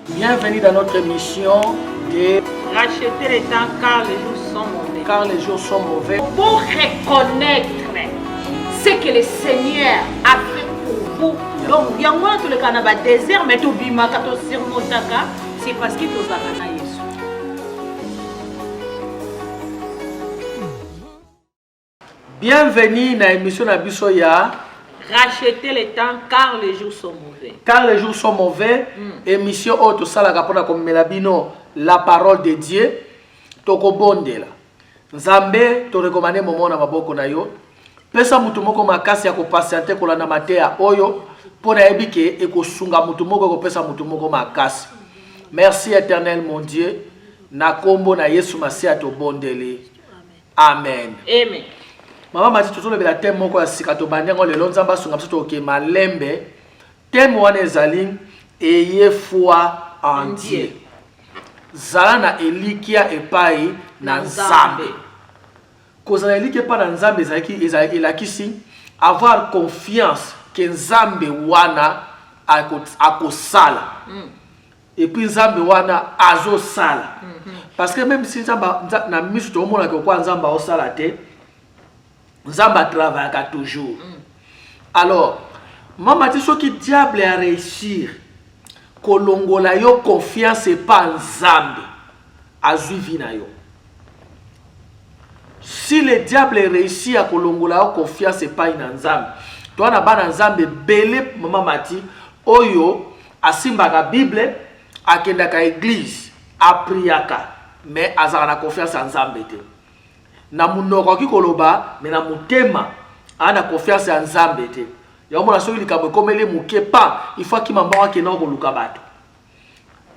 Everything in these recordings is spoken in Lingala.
Bienvenue dans notre émission de racheter les temps car les jours sont mauvais. Quand les jours sont mauvais. Pour reconnaître ce que le Seigneur a fait pour vous. Donc, il y a moins tout le Canada désert, mais tout bima kato sirmotaka, c'est parce qu'il faut zakana Yesu. Bienvenue dans l'émission Nabiso ya Racheter les temps car les jours sont mauvais. Car les jours sont mauvais. Émission auto salaka pona comme melabino la parole de Dieu. Toko bondela. Nzambe to recommandé momo na maboko na yo. Pesa mutu moko makasi ya ko patienter ko landa matea oyo pona ebike e ko sunga mutu moko ko pesa mutu moko makasi. Merci éternel mon Dieu. Na kombo na Yesu Masia to bondele. Amen. Amen. Mama mati tozolo bela thème moko ya sika to bandengo lelo nzamba sunga biso to ke malembe. Thème wana ezali eye foi en Dieu. Zala na elikia epai na Nzambe. Kozala elikia epai na Nzambe elakisi avoir confiance que Nzambe wana akosala. Et puis Nzambe wana azosala. Parce que même si Nzamba na misu to mona ke kwa Nzamba osala te, Nzamba travaille toujours. Alors, maman dit ce qui diable a réussir, kolongola yo confiance pas Nzambe, azuivi na yo. Si le diable réussit à kolongola yo confiance pas Nzambe, toi na ba Nzambe belé maman mati oyo asimba ka Bible, akenda ka église, apriaka, mais azara na confiance en Nzambe te. Na munoko ki koloba mais na mutema ana confiance en Nzambe te. Ya mona soki likambo komele muke pa il faut ki mamba wa kena ko luka bato.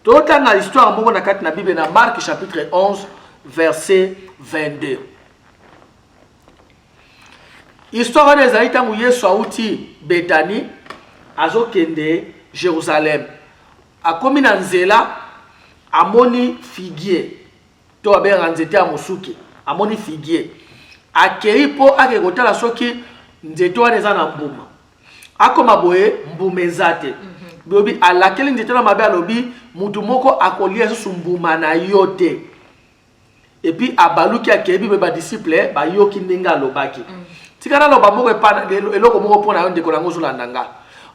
Totanga l'histoire moko na kati na Bible na Marc chapitre 11 verset 22. Histoire des aïta mu Yesu auti Bethanie azokende Jérusalem. Akomi na nzela amoni figuier. To abenga nzete ya musuki. Amoni figuier. Akei po akekotala soki nzete wana eza na mbuma. Akoma boye mbuma ezate. Bobi alakeli nzete na mabe alobi mutu moko akolia susu mbuma na yote. Et puis abaluki akebi be ba disciple ba yoki ndinga alobaki. Tikana loba moko epana eloko moko pona yo ndeko nango zolandanga.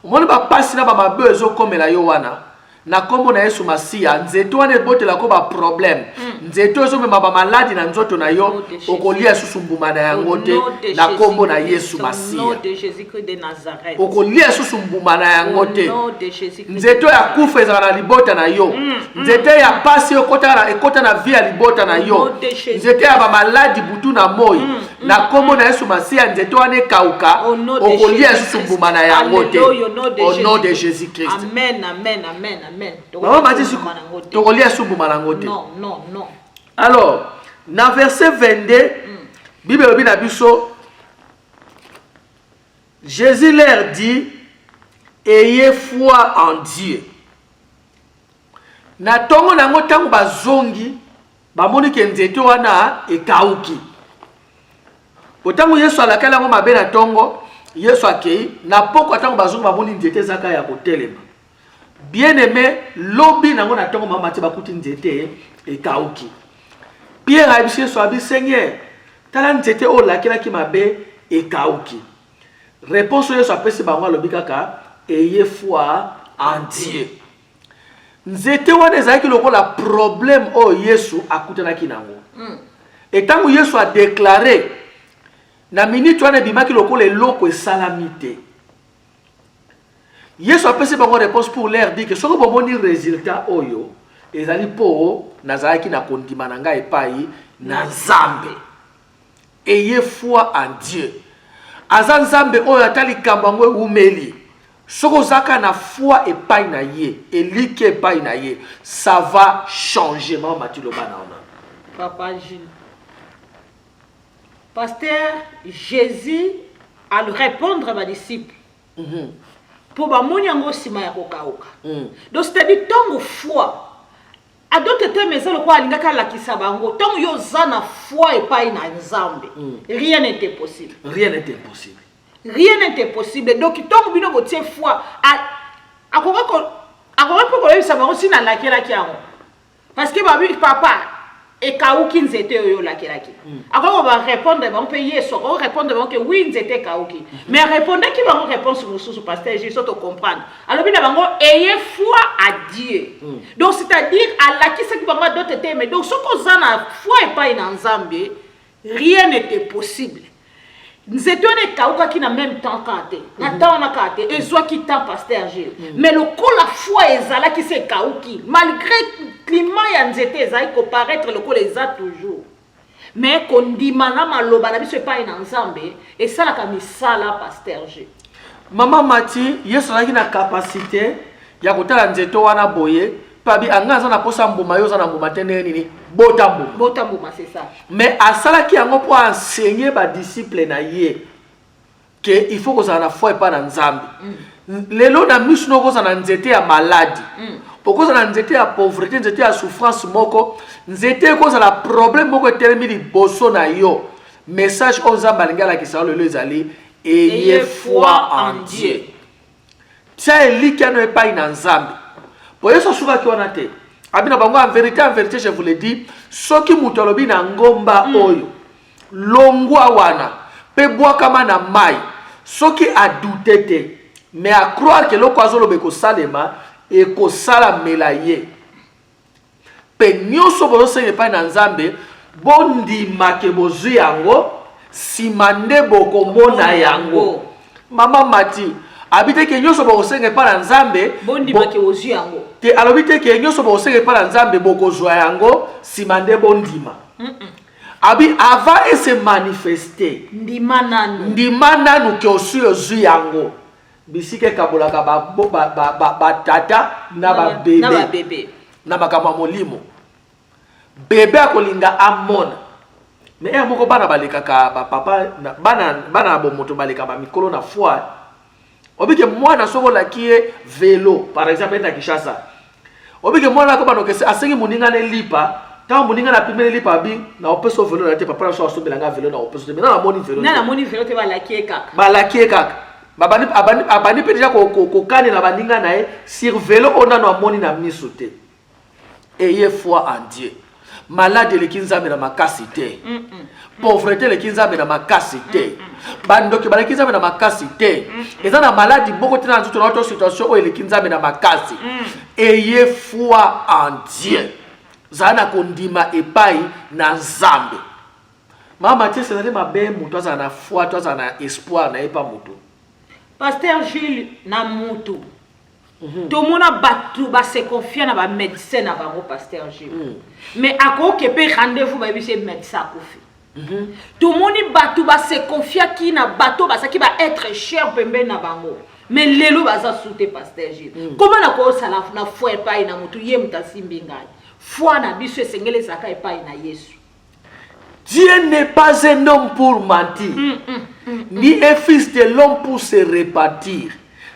Omoni ba pasi na ba mabe ezokomela yo wana. Na kombo na Yesu Masia nzeto wana ebotela ko ba problème nzeto ezo mema ba maladi na nzoto na yo okolia susu mbuma na yango te na kombo na Yesu Masia okolia susu mbuma na yango te nzeto ya kufa ezala na libota na yo nzeto ya pasi ekota na vie ya libota na yo nzeto ya ba maladi butu na moi na kombo na Yesu Masia nzeto wana ekauka okolia susu mbuma na yango te au nom de Jésus-Christ. Amen, amen, amen. Amen. Non, non. Alors, dans verset 22, Bible dit Jésus leur dit, ayez foi en Dieu. Na tongo nango tango bazongi, bamoni ke nzete wana ekauki. Otango Yesu alakala ngo mabe na tongo, Yesu akei, na poko tango bazongi bamoni nzete zaka ya kotelema. Bien aimé, lobi nango na tongo mama tiba kuti nzete e kauki. Pierre a dit so Seigneur, tala nzete o lakela ki mabe e kauki. Réponse Yesu apesi bango lobi kaka ayez foi en Dieu. Nzete wana ezaki lokola problème o Yesu akutana ki nango. Et tango Yesu a déclaré na minute wana bimaki lokola eloko esalamite. Yesu a passé par une réponse pour leur dire que ce que vous avez résultat oyo ezali po nazalaki na kondima na ngai epai na Nzambe. Ayez foi en Dieu. Aza Nzambe oyo atali kambango umeli. Soko zaka na foi epai na ye, elike epai na ye, ça va changer ma matiloba na ona. Papa Gilles. Pasteur Jésus a répondre à ma disciple. Pour ba monyango sima ya kokauka. Donc c'est-à-dire tongo foi. A d'autres termes ça le quoi alingaka la kisabango. Tongo yo zana foi et pas na Nzambe. Rien n'était possible. Rien n'était possible. Rien n'était possible. Donc tongo bino botie foi a akoki mpo koyebisa bango ntina alakelaki yango parce que babi papa ekauki nzete oyo olakelaki akoki barépondre bango mpe yesu akoki répondre bango ke oui nzete ekauki mais répondaki bango réponse mosusu pasteur je so tocomprendre alobi na bango ayez foi à Dieu donc c'est-à-dire alakisaki bango d'autres termes donc soki oza na foi epai na nzambe rien n'était possible nzete wana ekaukaki na même temps kate na temps wana kate ezwaki temps pasteur Gilles mais lokola foi ezalaki se ekauki malgré climat ya nzete ezalaki koparaître lokola eza toujours mais kondima na maloba na biso epai na nzambe esalaka misala pasteur Gilles. Mama Mati yesu azalaki na capacité ya kotala nzete wana boye pabi anga aza na posa mbuma yo aza na mbuma te ndenge nini bota mbuma c'est ça mais asalaki yango mpo enseigner badisciple na ye ke il faut kozala na foi epai na nzambe lelo na miso no kozala na nzete ya maladi okozala na nzete ya pauvreté nzete ya souffrance moko nzete ekozala problème moko etelemi liboso na yo message oyo nzambe alingi alakisa lelo ezali ayez foi en Dieu tia eliki ano epai na nzambe po yesu asukaki wana te abina bango en vérité je vous le dis soki mutu alobi na ngomba oyo longwa wana pe bwakama na mai soki adute te mais à croire que loko azoloba ekosalema ekosalamela ye pe nyonso bozosenga epai na nzambe bondimake bozwi yango nsima nde bokomona yango. Mama Mati abite ke nyonso bokosenga epai na nzambe bondimake bozwi yango te alobi te ke nyonso bokosenga epai na nzambe bokozwa yango nsima nde bondima abi avant et se manifester ndima nanu ke ozwi yango bisike kabolaka batata na babebe na makambo molimo bebe akolinga amona mais moko bana balekaka papa bana bomoto baleka ba mikolo na foi obike mwana sokolaki ye vélo par exemple na Kinshasa obike mwana ko banoke asengi muninga ne lipa ta muninga na pimele lipa bi na opeso vélo na te papa na so asombelanga vélo na opeso mais na moni vélo te balaki kaka abani pe déjà ko kane na baninga na ye sur vélo on a no amoni na miso te ayez foi en Dieu. Malade le kinzambe na makasi te pauvreté le kinzambe na makasi te bandoki bale kinzambe na makasi te eza na maladi boko tena nzuto na autre situation o le kinzambe na makasi ayez foi en Dieu zana kondima epai na nzambe. Mama Mathieu c'est ma belle muto za na foi to za na espoir na epa muto pasteur Gilles na muto tout le monde a se confier dans les médecins avant le pasteur Gilles. Mais à quoi que peut rendez-vous avec ces médecins tout le monde a se confier qui na bateau qui va être cher pour ben nabango. Mais les loups va sauter pasteur Gilles. Comment na ko ça na foi pas na mutu ye mutasimbi ngai. Foi na biso sengele zaka pas na Yesu. Dieu n'est pas un homme pour mentir, ni un fils de l'homme pour se repentir.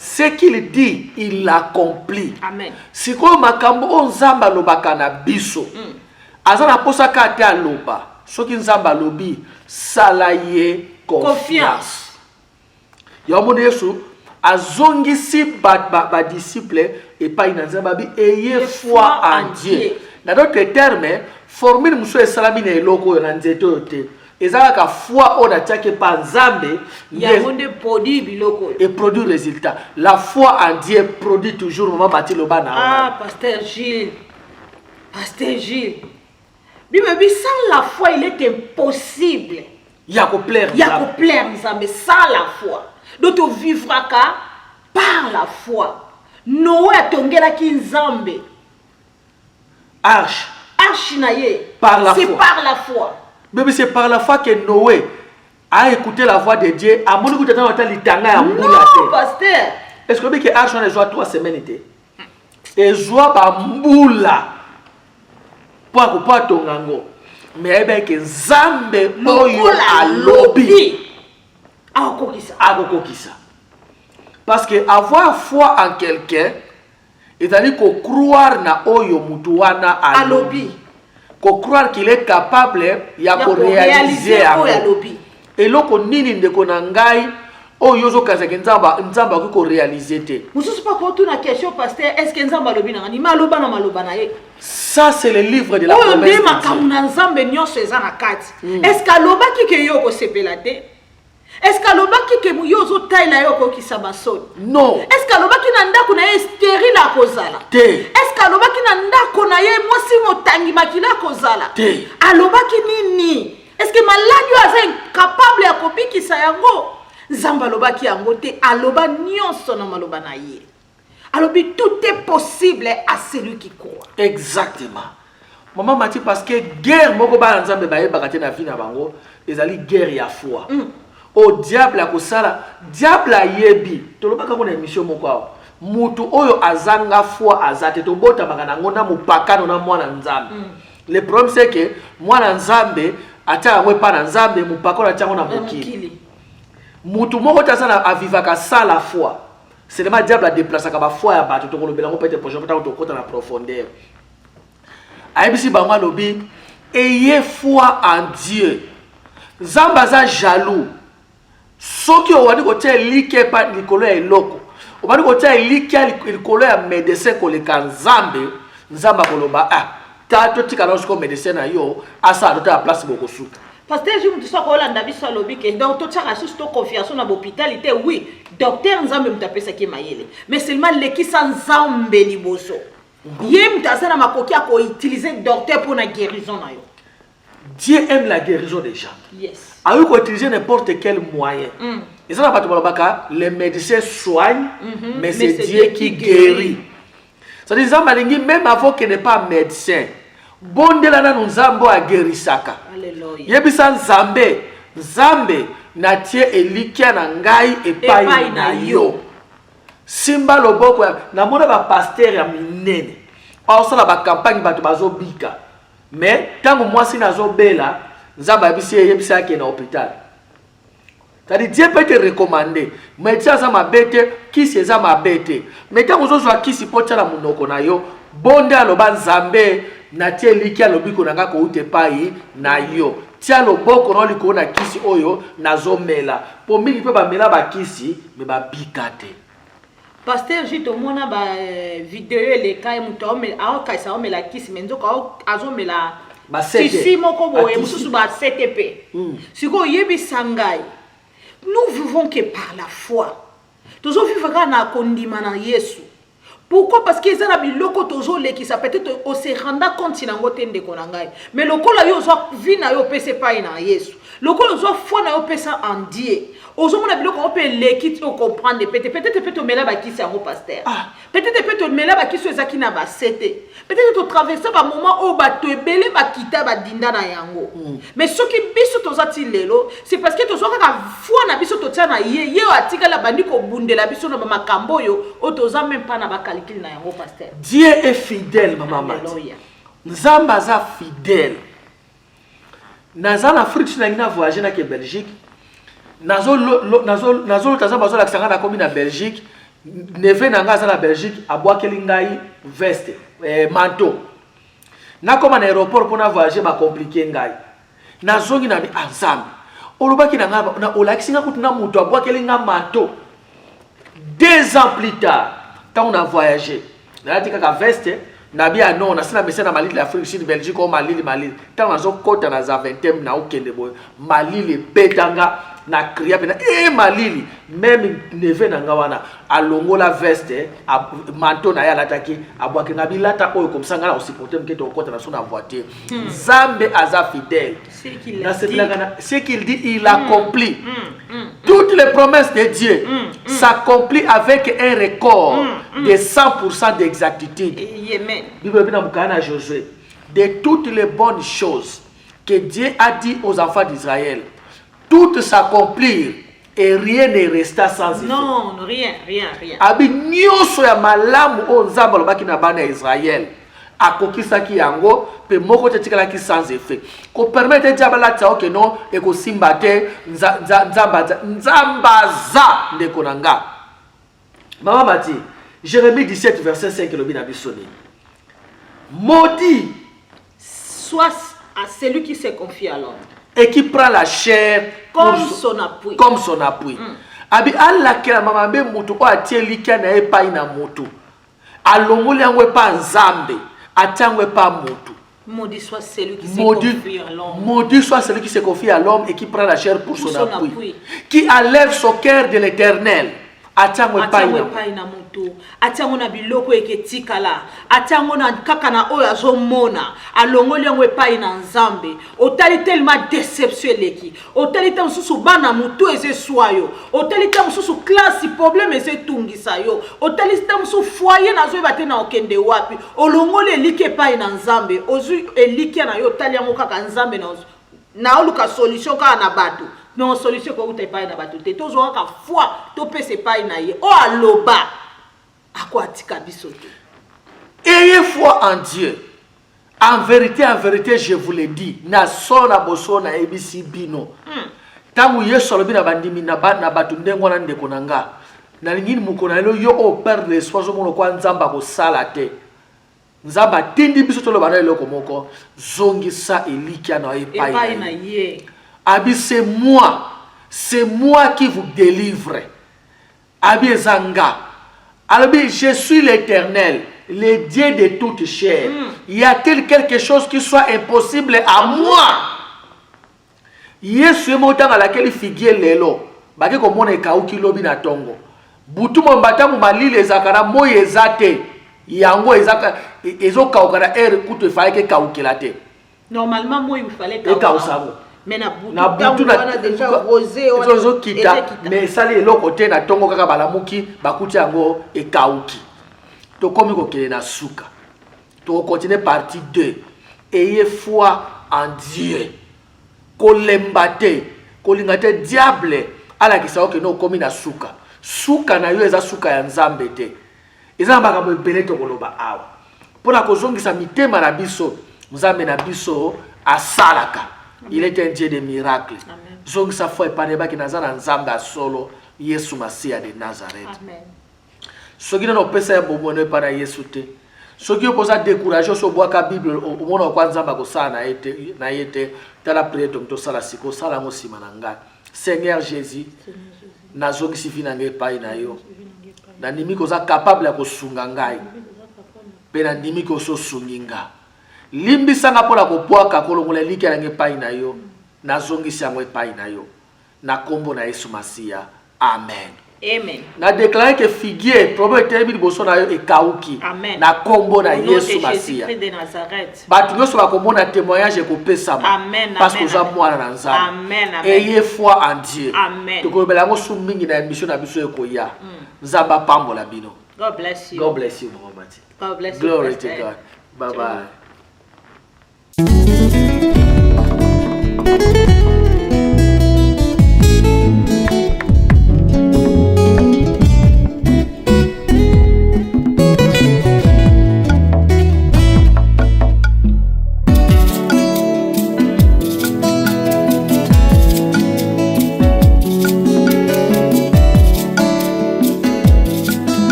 Ce qu'il dit, il l'accomplit. Amen. Si quoi makambo on zamba lobaka na biso. Azana posa kate aloba. Soki nzamba lobi salaye confiance. Yomone Yesu azongisi ba disciple et pas une nzamba bi ayez foi en Dieu. Dans d'autres termes, formule muso esalami na eloko na nzeto te. Ezalaka foi on attaque pas nzambe et produit résultat. La foi en Dieu produit toujours maman bati loba na. Ah pasteur Gilles. Bibi sans la foi il est impossible. Ya ko plaire nzambe sans la foi. Donc tu vivras par la foi. Noé atongela ki nzambe. Arche na ye. C'est par la foi. Mais c'est par la foi que Noé a écouté la voix de Dieu. A mon écoute dans l'itanga. Non, pasteur. Est-ce que Arche on a joué 3 semaines et joie ba mbula. Pour tongango. Mais ben que Zambe oyo alobi. Akokisa. Parce que avoir foi en quelqu'un, c'est-à-dire qu'on croire na oyo mutuana alobi. Qu'on croire qu'il est capable ya ko réaliser alobi. Et loko nini ndeko na ngai Oh yozo kazaki nzamba ko réaliser te. Mususu pas pour une question pasteur, est-ce que nzamba lobi na ni maloba na ye? Ça c'est le livre de la promesse. Oh ndema kamuna nzambe nyonso eza na kati. Est-ce que loba ki yo ko sepela te? Est-ce que loba ki yozo taila yo ko kisabasoni? Non. Est-ce que loba ki na ndako na ye stérile akozala? Te. Est-ce que loba ki na ndako na ye mwasi motangi makila akozala? Te. Aloba ki nini? Est-ce que maladi aza incapable ya kobikisa yango? Nzamba loba ki yango te, aloba nyonso na maloba na ye. Alobi tout est possible à celui qui croit. Exactement. Maman Mati parce que guerre moko ba nzambe ba yebaka te na vie na bango, ezali guerre ya foi. O diable akosala, diable ayebi. Tolobaka ko na émission moko awa. Mutu oyo azanga foi azate to bota bakana ngona mupakano na mwana nzambe. Le problème c'est que mwana nzambe ata ngwe pa na nzambe mupakano ata ngona mokili. Mutu moko tazana avivaka ça la foi. C'est le diable a déplacé ka ba foi ya bato to kolobela ko pete projet pata to kota na profondeur. Aibisi bangwa lobi ayez foi en Dieu. Nzamba za jaloux. Soki owani ko tia like pa likolo ya eloko. Owani ko tia like likolo ya médecin ko leka nzambe, nzamba koloba tato tika lorsque médecin na yo asa adota la place boko suka. Pasteur, je me dis que Hollande biso alobi que donc tout ça rassure to confiance na l'hôpitalité oui, docteur nzambe mtape ça ki mayele. Mais seulement le qui sans nzambe liboso. Yé mtasa na makoki a ko utiliser docteur pour la guérison na yo. Dieu aime la guérison des gens. Yes. A eu ko utiliser n'importe quel moyen. Et ça na pas balobaka, les médecins soignent, mais c'est Dieu qui guérit. Ça dit nzamba lingi même avant qu'il n'est pas médecin. Bondela na nzambo a guérisaka. Alléluia. Yebisa nzambe, nzambe na tie elikia na ngai epai na yo. Simba loboko na mona ba pasteur ya minene. Osala ba campagne bato bazobika. Mais tango mwasi nazobela, nzamba yebisa ke na hôpital. C'est-à-dire Dieu peut te recommander. Mais ça ça mabete, kisi eza mabete. Mais tango zozwa kisi potala munoko na yo, bonde aloba nzambe na tie liki alobi ko nanga ko ute pai na yo. Tia loboko na liko na kisi oyo nazomela. Po mingi pe ba mela ba kisi me ba bikate. Pasteur Jito mona ba vidéo le kai muto ome a ka sa ome la kisi menzo ka azomela ba sete. Si moko boye mususu ba CTP. Siko yebi sangai. Nous vivons que par la foi. Toujours vivre na kondima na Yesu. Pourquoi? Parce qu'ils ont mis le côté qui ça peut-être on se rendre compte si n'ango tende konangai. Mais le col yo soit vie na yo pese pas na Yesu. Le col soit foi na yo pese en Dieu. Ozo mona biloko on peut l'équipe on comprendre peut-être peut mela ba ki ça pasteur. Peut-être peut mela ba ki so ezaki na ba sete. Peut-être to traverser ba moment o ba to ebele ba kita ba dinda na yango. Mais ce qui biso to zati lelo, c'est parce que to zo ka foi na biso to tia na ye o atika la bandi ko bundela biso na ba makambo yo o to za même pas na ba calcul na yango pasteur. Dieu est fidèle maman Mati. Nzamba za fidèle. Nazana Afrique na ngina voyager na ke Belgique. Nazo tazamba zo la kisanga na komi na Belgique. Neve na nga za na Belgique abwakeli ngai veste manteau. Na koma na aéroport pona voyager ba compliqué ngai. Nazongi na mi ensemble. Olobaki na nga na olakisi nga kutu na mutu abwakeli nga manteau. 2 ans plus tard, quand on a voyagé, on a dit que la veste, Nabia non, on a sina messé na Mali la Afrique Sud Belgique au Mali. Tant on a kota na za 20e na okende boy. Mali le betanga na kriya pena Mali même neve na ngawana alongo la veste manteau na ya lataki abwaki na bilata oyo comme ça ngala aussi porter mketo kota na sona voiture. Zambe aza fidèle. C'est qu'il dit il accomplit. Toutes les promesses de Dieu s'accomplissent avec un record de 100% d'exactitude. Bible bina mukana Josué, de toutes les bonnes choses que Dieu a dit aux enfants d'Israël, toutes s'accomplirent et rien ne resta sans effet. Non, rien. Abi nyoso ya malamu o nzamba lobaki na bana Israël. Akokisaki yango pe moko tetikala ki sans effet. Ko permettre diabala tsa ok non e ko simbate nzambaza ndeko nanga. Maman Mati, Jérémie 17 verset 5 le bina bisoni. Maudit soit à celui qui se confie à l'homme et qui prend la chair comme son appui. Comme son appui. abi alakela mama mbe mutu o atie likia na epai na mutu alongoli yango epa nzambe atango epa mutu. Maudit soit celui qui se confie à l'homme. Maudit soit celui qui se confie à l'homme et qui prend la chair pour son appui. Qui enlève son cœur de l'Éternel. Atango epai na mutu. Atango na biloko eketikala. Atango na kaka na oyo azomona. Alongoli yango epai na nzambe. Otali tellement déception leki. Otali tellement mususu bana mutu eze swayo. Otali tellement mususu classe problème eze tungisa yo. Otali tellement mususu foyer na zo bate na okende wapi. Olongoli elike epai na nzambe. Ozu elike na yo tali yango kaka nzambe na oluka solution ka na bato. Non, solution ko uta epai na bato te tozo ka foi to pese epai na ye o aloba akwatika biso te. Ayez foi en Dieu. En vérité, je vous le dis, na sona bosona ebisi bino. Tangu Yesu alobi na bandimi na bato ndengo na ndeko nanga. Na lingini mukona lo yo o perdre l'espoir zo mono kwa nzamba ko sala te. Nzamba tindi biso to lo bana eloko moko zongisa elikia na epai na ye. Abi c'est moi qui vous délivre. Abi zanga. Abi je suis l'Éternel, le Dieu de toute chair. Y a-t-il quelque chose qui soit impossible à moi? Yesu emota à laquelle figuier lelo. Baki ko mona kauki lobi na tongo. Butu mo mbata mo malile zakara mo yezate. Yango ezaka ezoka okara kutu fallait que kaukela te. Normalement moi il fallait kausabo. Mais na butu na déjà rosé ozo kita mais sali eloko te na tongo kaka balamuki bakuti yango ekauki. To komi ko kele na suka. To continuer partie 2. Ayez foi en Dieu. Kolembate, kolingate diable ala kisao ke no komi na suka. Suka na yo eza suka ya nzambe te. Eza makambo ebele to koloba awa. Pona kozongisa mitema na biso, nzambe na biso asalaka. Il est un Dieu de miracles. Zong sa foi paneba ki nazana nzamba solo Yesu Masia de Nazareth. Amen. Soki no pesa ya bomono para Yesu te. Soki opoza décourager so boaka Bible o mona kwa nzamba ko sana na yete tala prière to sala siko sala mo sima na ngai. Seigneur Jésus, nazongi sifina ngai pai na yo. Na nimi ko za capable ya ko sunga ngai. Pe na nimi ko so sunginga. Limbi sanga pola ko poaka kolongola likia nge pai na yo nazongisi yango epai na yo na kombo na Yesu Masia. Amen. Amen. Na déclarer que figuier problème termi boso na yo ekauki. Amen. Na kombo na Yesu Masia. de Nazareth. Batu nyonso bakomona témoignage ko pesa ma. Amen. Parce que za mwana na nzambe. Amen. Ayez foi en Dieu. Amen. To ko bela ngo sumingi na émission na biso ekoya. Nzamba pambola bino. God bless you. God bless you, Mama Mati. God bless you. Glory to God. Bye bye.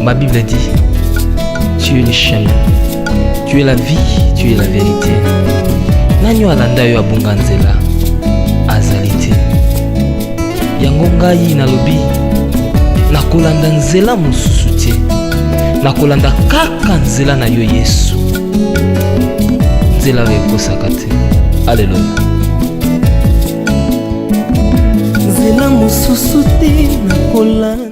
Ma Bible dit, tu es le chemin, tu es la vie, tu es la vérité. Nanyo alanda yo abunga nzela azalite. Yango ngai nalobi nakolanda nzela mosusu te. Nakolanda kaka nzela na yo Yesu. Nzela ekosaka te. Alléluia. Nzela mosusu te nakolanda